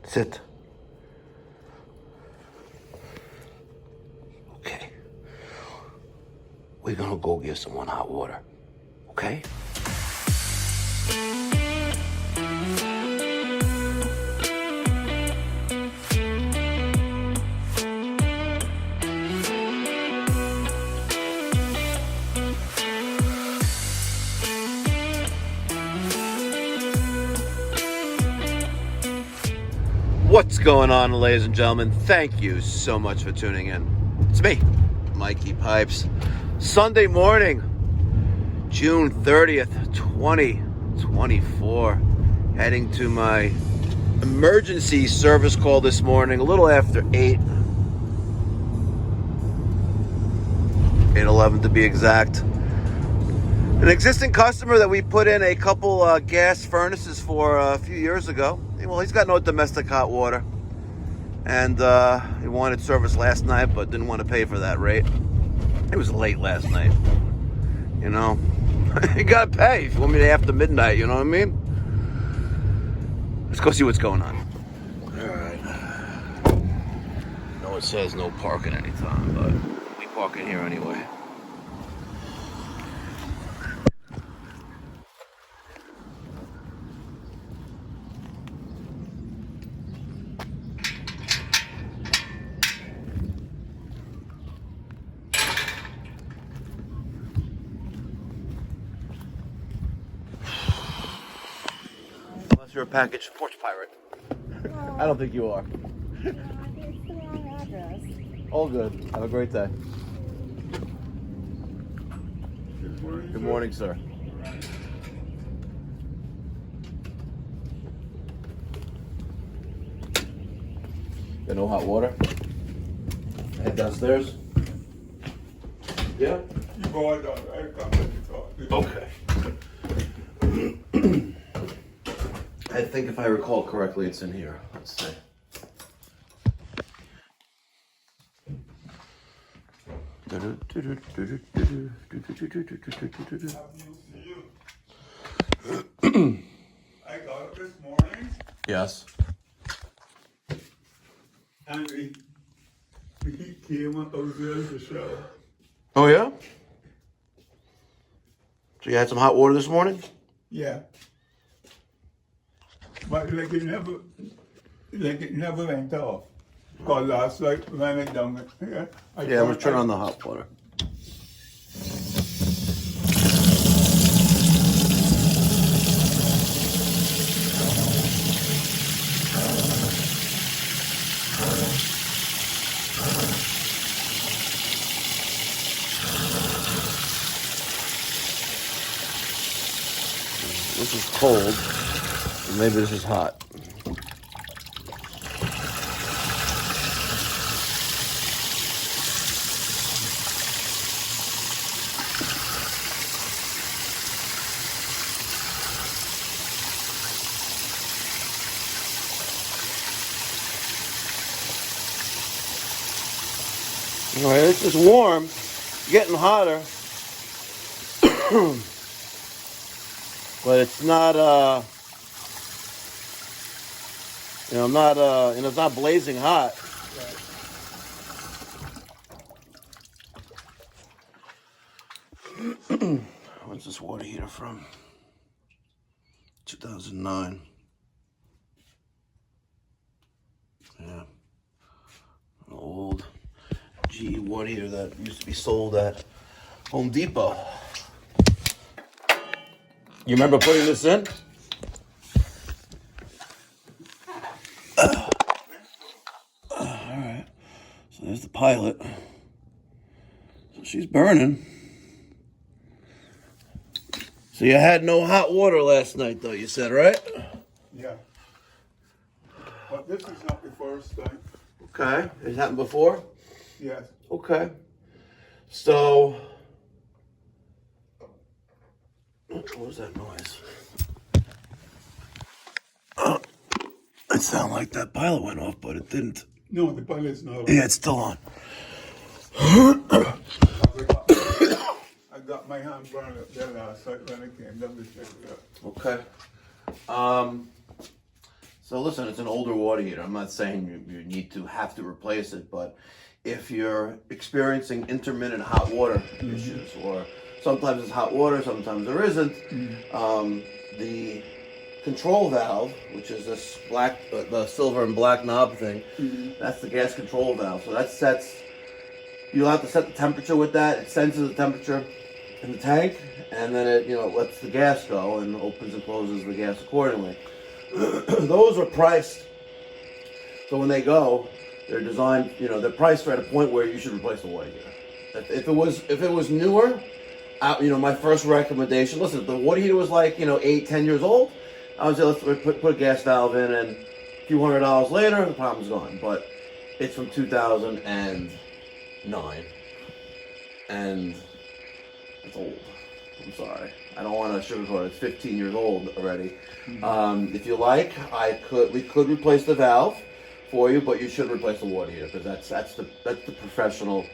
Sit. Okay. We're gonna go get someone hot water. Okay? What's going on, ladies and gentlemen? Thank you so much for tuning in. It's me, Mikey Pipes. Sunday morning, June 30th, 2024. Heading to my emergency service call this morning, a little after 8:11 to be exact. An existing customer that we put in a couple gas furnaces for a few years ago. Well, he's got no domestic hot water, and he wanted service last night, but didn't want to pay for that rate. It was late last night, you know. You gotta pay if you want me to after midnight, you know what I mean? Let's go see what's going on. All right. No, it says no parking anytime, but we park in here anyway. You're a package porch pirate. Oh. I don't think you are. No, it's the wrong address. All good. Have a great day. Good morning, sir. Got no hot water? Head downstairs? Yeah? You go on down. I come to talk. Okay. I think if I recall correctly, it's in here. Let's see. I got up this morning Yes. and the heat came out of the shower. Oh, yeah? So you had some hot water this morning? Yeah. But like it never went off. Cause last night when I done it, Yeah, I'm gonna turn on the hot water. This is cold, and maybe this is hot. All right, this is warm, getting hotter. But it's not, it's not blazing hot. Where's this water heater from? 2009. Yeah. An old GE water heater that used to be sold at Home Depot. You remember putting this in? Alright. So there's the pilot. So she's burning. So you had no hot water last night, though, you said, right? Yeah. But this is not the first time. Okay. It happened before? Yes. Okay. So, what was that noise? It sounded like that pilot went off, but it didn't. No, the pilot's not on. Yeah, it's still on. I got my hand burned up there last night when I came down to check it out. Okay. So listen, it's an older water heater. I'm not saying you need to have to replace it, but if you're experiencing intermittent hot water issues, or sometimes it's hot water, sometimes there isn't, the control valve, which is this black, the silver and black knob thing, that's the gas control valve. So that sets, you'll have to set the temperature with that. It senses the temperature in the tank, and then it, lets the gas go and opens and closes the gas accordingly. Those are priced, so when they go, they're designed, they're priced at a point where you should replace the water heater. If it was newer, my first recommendation, listen, if the water heater was like, 8-10 years old, I would say let's put a gas valve in, and a few $100 later, the problem's gone. But it's from 2009, and it's old. I'm sorry. I don't want to sugarcoat it. It's 15 years old already. If you like, we could replace the valve for you, but you should replace the water heater, because that's the professional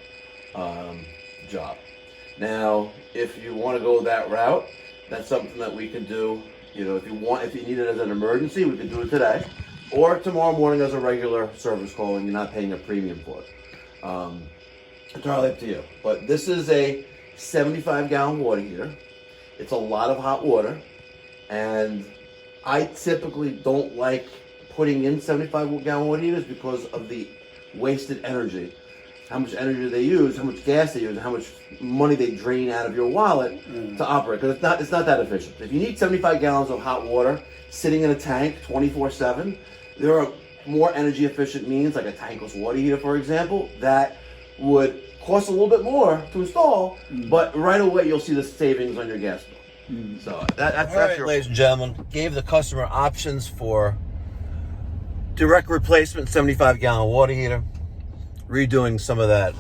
job. Now, if you want to go that route, that's something that we can do. If you need it as an emergency, we can do it today, or tomorrow morning as a regular service call, and you're not paying a premium for it. Entirely up to you. But this is a 75-gallon water heater. It's a lot of hot water, and I typically don't like putting in 75-gallon water heaters because of the wasted energy. How much energy they use, how much gas they use, and how much money they drain out of your wallet to operate. Because it's not that efficient. If you need 75 gallons of hot water sitting in a tank 24/7, there are more energy efficient means, like a tankless water heater, for example, that would cost a little bit more to install, but right away you'll see the savings on your gas bill. So that's right, ladies and gentlemen. Gave the customer options for direct replacement 75-gallon water heater, redoing some of that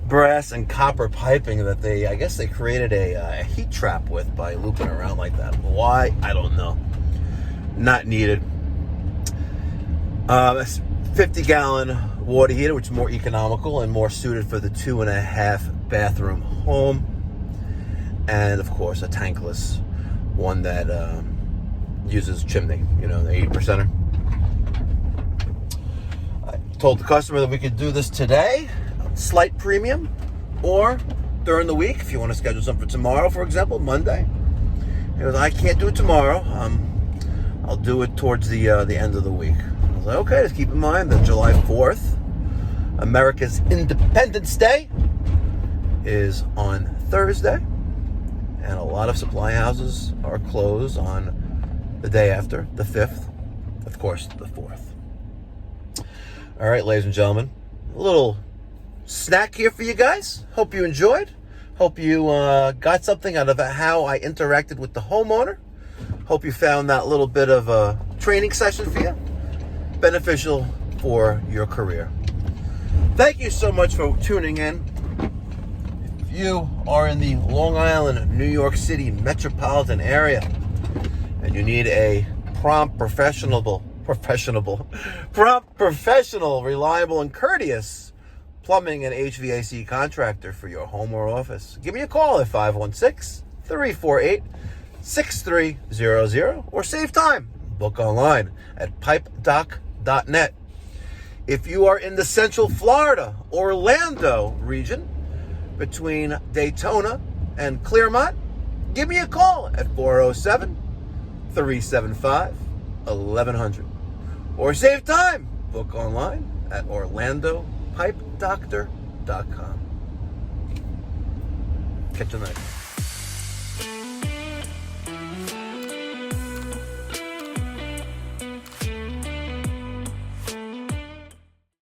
brass and copper piping that I guess they created a heat trap with by looping around like that. Why? I don't know. Not needed. 50-gallon water heater, which is more economical and more suited for the 2.5 bathroom home. And of course, a tankless one that uses chimney, the 80%er. I told the customer that we could do this today, slight premium, or during the week if you want to schedule something for tomorrow, for example, Monday. He goes, I can't do it tomorrow. I'll do it towards the end of the week. I was like, okay, just keep in mind that July 4th, America's Independence Day, is on Thursday, and a lot of supply houses are closed on the day after, the 5th, of course, the 4th. All right, ladies and gentlemen, a little snack here for you guys. Hope you enjoyed. Hope you got something out of how I interacted with the homeowner. Hope you found that little bit of a training session for you beneficial for your career. Thank you so much for tuning in. If you are in the Long Island, New York City metropolitan area and you need a prompt, professional, reliable, and courteous plumbing and HVAC contractor for your home or office, give me a call at 516-348-6300 or save time. Book online at pipedoc.net. If you are in the Central Florida, Orlando region, between Daytona and Clearmont, give me a call at 407-375-1100. Or save time. Book online at orlandopipedoctor.com. Catch you next.